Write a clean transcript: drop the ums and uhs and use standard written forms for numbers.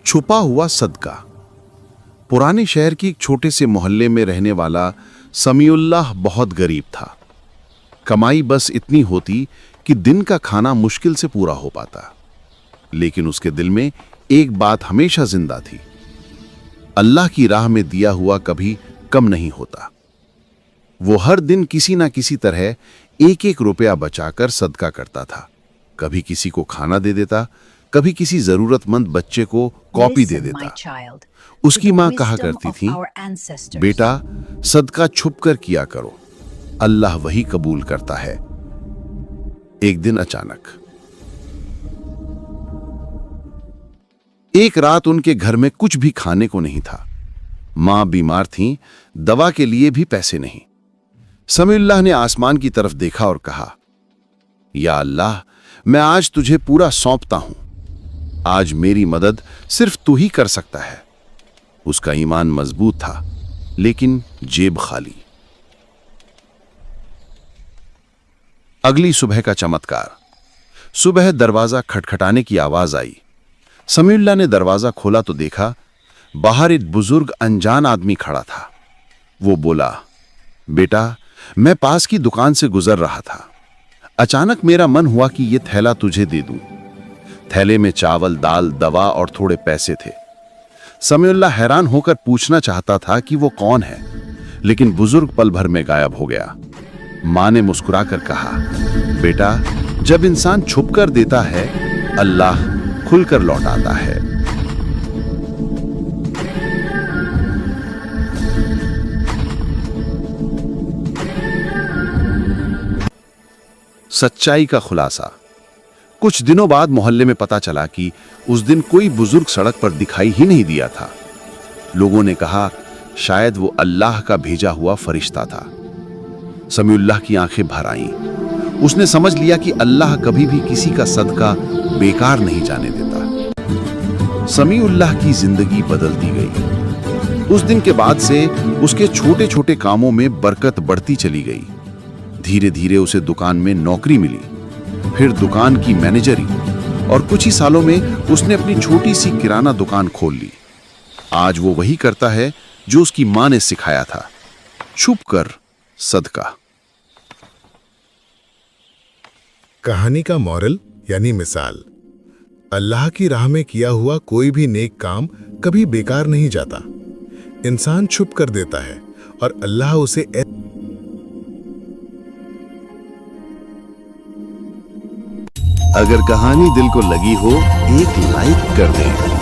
छुपा हुआ सदका। पुराने शहर के एक छोटे से मोहल्ले में रहने वाला समीउल्लाह बहुत गरीब था। कमाई बस इतनी होती कि दिन का खाना मुश्किल से पूरा हो पाता, लेकिन उसके दिल में एक बात हमेशा जिंदा थी। अल्लाह की राह में दिया हुआ कभी कम नहीं होता। वो हर दिन किसी ना किसी तरह एक एक रुपया बचाकर सदका करता था। कभी किसी को खाना दे देता, कभी किसी जरूरतमंद बच्चे को कॉपी दे देता। उसकी मां कहा करती थी, बेटा सदका छुप कर किया करो, अल्लाह वही कबूल करता है। एक दिन अचानक एक रात उनके घर में कुछ भी खाने को नहीं था। मां बीमार थीं, दवा के लिए भी पैसे नहीं। समीउल्लाह ने आसमान की तरफ देखा और कहा, या अल्लाह, मैं आज तुझे पूरा सौंपता हूं। आज मेरी मदद सिर्फ तू ही कर सकता है। उसका ईमान मजबूत था, लेकिन जेब खाली। अगली सुबह का चमत्कार। सुबह दरवाजा खटखटाने की आवाज आई। समीउल्लाह ने दरवाजा खोला तो देखा बाहर एक बुजुर्ग अनजान आदमी खड़ा था। वो बोला, बेटा मैं पास की दुकान से गुजर रहा था। अचानक मेरा मन हुआ कि ये थैला तुझे दे दूं। थैले में चावल, दाल, दवा और थोड़े पैसे थे। समीउल्लाह हैरान होकर पूछना चाहता था कि वो कौन है, लेकिन बुजुर्ग पल भर में गायब हो गया। मां ने मुस्कुराकर कहा, बेटा जब इंसान छुप कर देता है, अल्लाह खुलकर लौटाता है। सच्चाई का खुलासा। कुछ दिनों बाद मोहल्ले में पता चला कि उस दिन कोई बुजुर्ग सड़क पर दिखाई ही नहीं दिया था। लोगों ने कहा शायद वो अल्लाह का भेजा हुआ फरिश्ता था। समीउल्लाह की आंखें भर आईं। उसने समझ लिया कि अल्लाह कभी भी किसी का सदका बेकार नहीं जाने देता। समीउल्लाह की जिंदगी बदलती गई। उस दिन के बाद से उसके छोटे छोटे कामों में बरकत बढ़ती चली गई। धीरे धीरे उसे दुकान में नौकरी मिली, फिर दुकान की मैनेजरी, और कुछ ही सालों में उसने अपनी छोटी सी किराना दुकान खोल ली। आज वो वही करता है जो उसकी मां ने सिखाया था, छुप कर सदका। कहानी का मॉरल यानी मिसाल, अल्लाह की राह में किया हुआ कोई भी नेक काम कभी बेकार नहीं जाता। इंसान छुप कर देता है और अल्लाह उसे अगर कहानी दिल को लगी हो, एक लाइक कर दें।